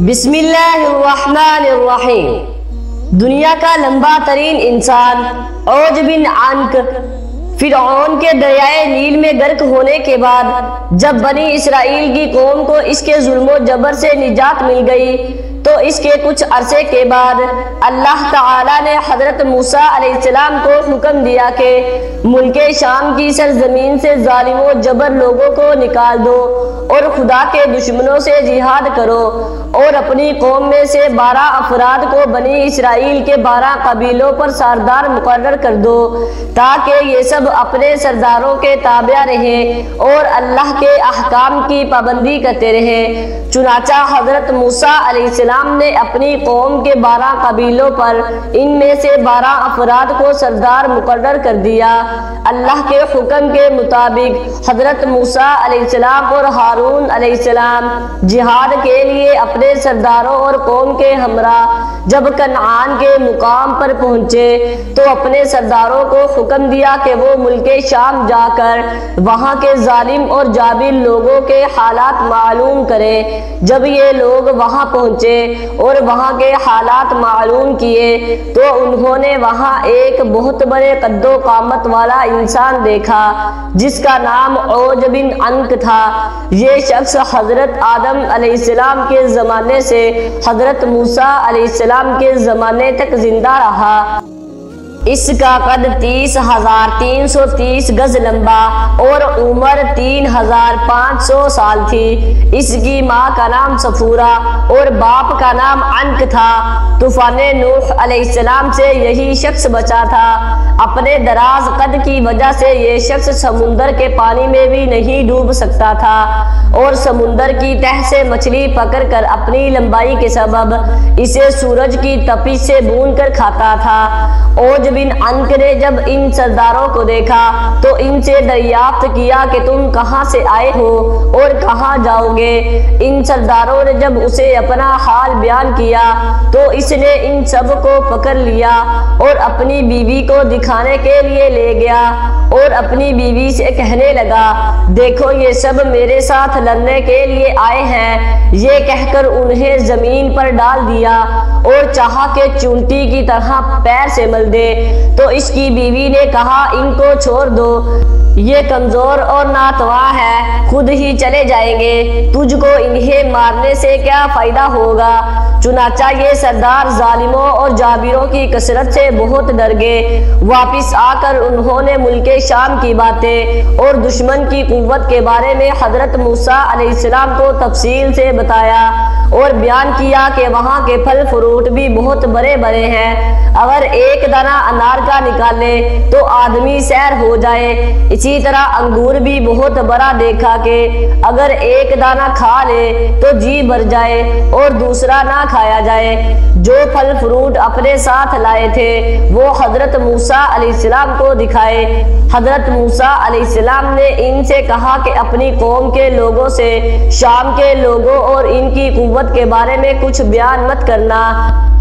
بسم اللہ الرحمن الرحیم۔ دنیا کا لمبا ترین انسان عوج بن عنق فرعون کے دریائے نیل میں غرق ہونے کے بعد جب بنی اسرائیل کی قوم کو اس کے ظلم و جبر سے نجات مل گئی تو اس کے کچھ عرصے کے بعد اللہ تعالیٰ نے حضرت موسیٰ علیہ السلام کو حکم دیا کہ ملک شام کی سرزمین سے ظالم و جبر لوگوں کو نکال دو اور خدا کے دشمنوں سے جہاد کرو اور اپنی قوم میں سے 12 افراد کو بنی اسرائیل کے 12 قبیلوں پر سردار مقرر کر دو تاکہ یہ سب اپنے سرداروں کے تابع رہیں اور اللہ کے احکام کی پابندی کرتے رہیں۔ چنانچہ حضرت موسیٰ علیہ السلام نے اپنی قوم کے 12 قبیلوں پر ان میں سے 12 افراد کو سردار مقرر کر دیا۔ اللہ کے حکم کے مطابق حضرت موسیٰ علیہ السلام اور ہارون علیہ السلام جہاد کے لیے اپنے سرداروں اور قوم کے ہمراہ جب کنعان کے مقام پر پہنچے تو اپنے سرداروں کو حکم دیا کہ وہ ملک شام جا کر وہاں کے ظالم اور جابر لوگوں کے حالات معلوم کریں۔ جب یہ لوگ وہاں پہنچے اور وہاں کے حالات معلوم کیے تو انہوں نے وہاں ایک بہت بڑے قد و قامت والا انسان دیکھا جس کا نام عوج بن عنق تھا۔ یہ شخص حضرت آدم علیہ السلام کے زمانے سے حضرت موسیٰ علیہ السلام کے زمانے تک زندہ رہا۔ اس کا قد 30,330 گز لمبا اور عمر 3,500 سال تھی۔ اس کی ماں کا نام صفورہ اور باپ کا نام عنق تھا۔ طوفان نوح علیہ السلام سے یہی شخص بچا تھا۔ اپنے دراز قد کی وجہ سے یہ شخص سمندر کے پانی میں بھی نہیں ڈوب سکتا تھا اور سمندر کی تہ سے مچھلی پکڑ کر اپنی لمبائی کے سبب اسے سورج کی تپش سے بھون کر کھاتا تھا۔ عوج بن عنق نے جب ان سرداروں کو دیکھا تو ان سے دریافت کیا کہ تم کہاں سے آئے ہو اور کہاں جاؤ گے؟ ان سرداروں نے جب اسے اپنا حال بیان کیا تو اس نے ان سب کو پکڑ لیا اور اپنی بیوی کو دکھانے کے لیے لے گیا اور اپنی بیوی سے کہنے لگا، دیکھو یہ سب میرے ساتھ لڑنے کے لیے آئے ہیں۔ یہ کہہ کر انہیں زمین پر ڈال دیا اور چاہا کہ چونٹی کی طرح پیر سے مل دے تو اس کی بیوی نے کہا، ان کو چھوڑ دو، یہ کمزور اور ناتواں ہے، خود ہی چلے جائیں گے، تجھ کو انہیں مارنے سے کیا فائدہ ہوگا؟ چنانچہ یہ سردار ظالموں اور جابروں کی کثرت سے بہت ڈر گئے۔ واپس آ کر انہوں نے ملک شام کی باتیں اور دشمن کی قوت کے بارے میں حضرت موسیٰ علیہ السلام کو تفصیل سے بتایا اور بیان کیا کہ وہاں کے پھل فروٹ بھی بہت بڑے بڑے ہیں، اگر ایک دانہ انار کا نکالے تو آدمی سیر ہو جائے۔ اسی طرح انگور بھی بہت بڑا دیکھا کہ اگر ایک دانہ کھا لے تو جی بھر جائے اور دوسرا نہ کھایا جائے۔ جو پھل فروٹ اپنے ساتھ لائے تھے وہ حضرت موسیٰ علیہ السلام کو دکھائے۔ حضرت موسیٰ علیہ السلام نے ان سے کہا کہ اپنی قوم کے لوگوں سے شام کے لوگوں اور ان کی قوت کے بارے میں کچھ بیان مت کرنا،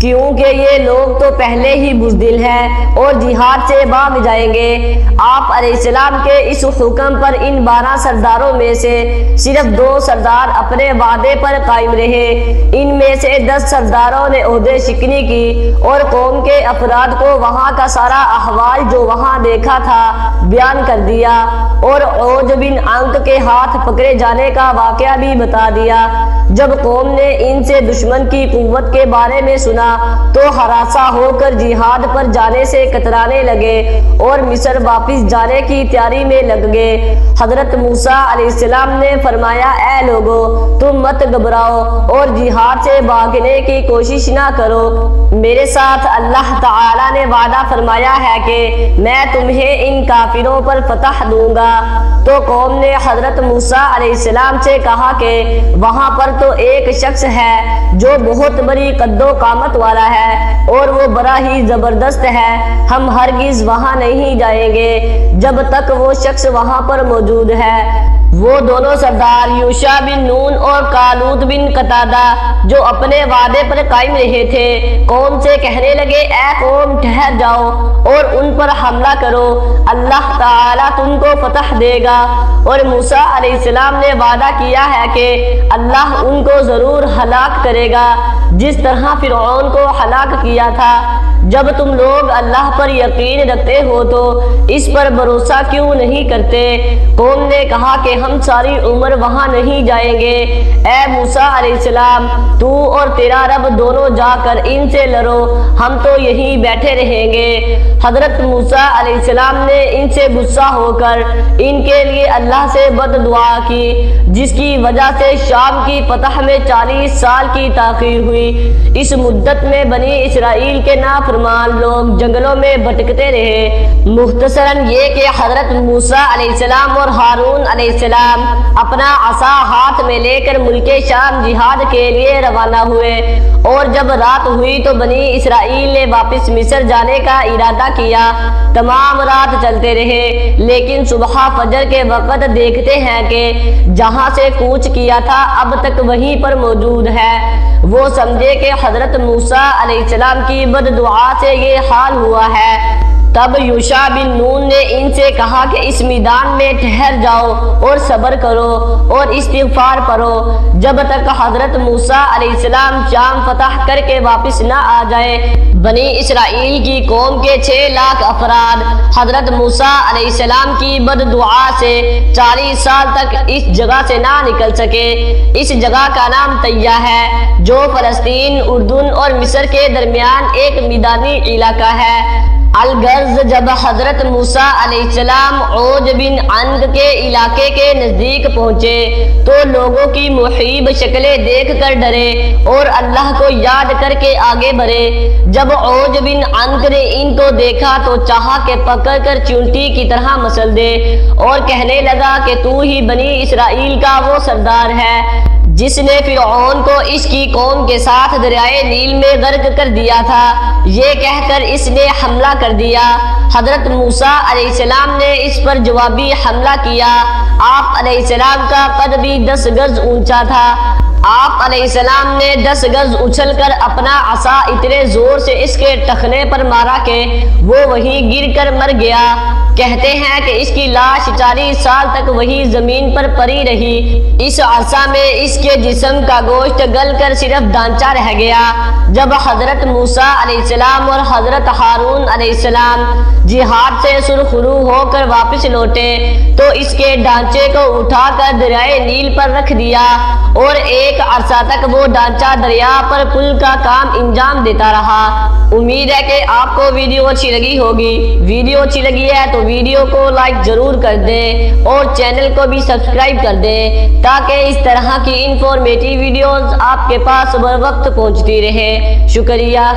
کیونکہ یہ لوگ تو پہلے ہی بزدل ہیں اور جہاد سے بھاگ جائیں گے۔ آپ علیہ السلام کے اس حکم پر ان 12 سرداروں میں سے صرف 2 سردار اپنے وعدے پر قائم رہے۔ ان میں سے 10 سرداروں نے عہدے شکنی کی اور قوم کے افراد کو وہاں کا سارا احوال جو وہاں دیکھا تھا بیان کر دیا اور عوج بن عنق کے ہاتھ پکڑے جانے کا واقعہ بھی بتا دیا۔ جب قوم نے ان سے دشمن کی قوت کے بارے میں سنا تو ہراساں ہو کر جہاد پر جانے سے کترانے لگے اور مصر واپس جانے کی تیاری میں لگ گئے۔ حضرت موسیٰ علیہ السلام نے فرمایا، اے لوگو، تم مت گھبراؤ اور جہاد سے بھاگنے کی کوشش نہ کرو، میرے ساتھ اللہ تعالیٰ نے وعدہ فرمایا ہے کہ میں تمہیں ان کافروں پر فتح دوں گا۔ تو قوم نے حضرت موسیٰ علیہ السلام سے کہا کہ وہاں پر تو ایک شخص ہے جو بہت بڑی قد و قامت والا ہے اور وہ بڑا ہی زبردست ہے، ہم ہرگز وہاں نہیں جائیں گے جب تک وہ شخص وہاں پر موجود ہے۔ وہ دونوں سردار یوشع بن نون اور کالوت بن قتادہ جو اپنے وعدے پر قائم رہے تھے قوم سے کہنے لگے اے قوم ٹھہر جاؤ اور ان پر حملہ کرو، اللہ تعالیٰ تم کو فتح دے گا۔ اور موسیٰ علیہ السلام نے وعدہ کیا ہے کہ اللہ ان کو ضرور ہلاک کرے گا جس طرح فرعون کو ہلاک کیا تھا۔ جب تم لوگ اللہ پر یقین رکھتے ہو تو اس پر بھروسہ کیوں نہیں کرتے؟ قوم نے کہا کہ ہم ساری عمر وہاں نہیں جائیں گے۔ اے موسیٰ علیہ السلام تو اور تیرا رب دونوں جا کر ان سے لڑو، ہم تو یہیں بیٹھے رہیں گے۔ حضرت موسیٰ علیہ السلام نے ان سے غصہ ہو کر ان کے لیے اللہ سے بد دعا کی، جس کی وجہ سے شام کی فتح میں 40 سال کی تاخیر ہوئی۔ اس مدت میں بنی اسرائیل کے نافرمان لوگ جنگلوں میں بھٹکتے رہے۔ مختصراً یہ کہ حضرت موسیٰ علیہ السلام اور ہارون علیہ السلام اپنا عصا ہاتھ میں لے کر ملک شام جہاد کے لیے روانہ ہوئے، اور جب رات ہوئی تو بنی اسرائیل نے واپس مصر جانے کا ارادہ کیا۔ تمام رات چلتے رہے، لیکن صبح فجر کے وقت دیکھتے ہیں کہ جہاں سے کوچ کیا تھا اب تک وہیں پر موجود ہے۔ وہ سمجھے کہ حضرت موسیٰ علیہ السلام کی بد دعا سے یہ حال ہوا ہے۔ تب یوشع بن نون نے ان سے کہا کہ اس میدان میں ٹھہر جاؤ اور صبر کرو اور استغفار پڑھو جب تک حضرت موسیٰ علیہ السلام شام فتح کر کے واپس نہ آ جائے۔ بنی اسرائیل کی قوم کے 6 لاکھ افراد حضرت موسیٰ علیہ السلام کی بد دعا سے 40 سال تک اس جگہ سے نہ نکل سکے۔ اس جگہ کا نام طیہ ہے جو فلسطین، اردن اور مصر کے درمیان ایک میدانی علاقہ ہے۔ الغرض جب حضرت موسیٰ علیہ السلام عوج بن عنق کے علاقے کے نزدیک پہنچے تو لوگوں کی محیب شکلیں دیکھ کر ڈرے اور اللہ کو یاد کر کے آگے بڑھے۔ جب عوج بن عنق نے ان کو دیکھا تو چاہا کہ پکڑ کر چونٹی کی طرح مسل دے اور کہنے لگا کہ تو ہی بنی اسرائیل کا وہ سردار ہے جس نے فرعون کو اس کی قوم کے ساتھ دریائے نیل میں غرق کر دیا تھا۔ یہ کہہ کر اس نے حملہ کر دیا۔ حضرت موسیٰ علیہ السلام نے اس پر جوابی حملہ کیا۔ آپ علیہ السلام کا قد بھی 10 گز اونچا تھا۔ آپ علیہ السلام نے 10 گز اچھل کر اپنا عصا اتنے زور سے اس کے ٹخنے پر مارا کہ وہ وہیں گر کر مر گیا۔ کہتے ہیں کہ اس کی لاش 40 سال تک وہی زمین پر پڑی رہی۔ اس عرصہ میں اس کے جسم کا گوشت گل کر صرف ڈانچہ رہ گیا۔ جب حضرت موسیٰ علیہ السلام اور حضرت ہارون علیہ السلام جہاد سے سرخرو ہو کر واپس لوٹے تو اس کے ڈانچے کو اٹھا کر دریائے نیل پر رکھ دیا، اور ایک عرصہ تک وہ ڈانچہ دریا پر پل کا کام انجام دیتا رہا۔ امید ہے کہ آپ کو ویڈیو اچھی لگی ہوگی۔ ویڈیو اچھی لگی ہے تو ویڈیو کو لائک ضرور کر دیں اور چینل کو بھی سبسکرائب کر دیں تاکہ اس طرح کی انفارمیٹیو ویڈیوز آپ کے پاس بر وقت پہنچتی رہے۔ شکریہ۔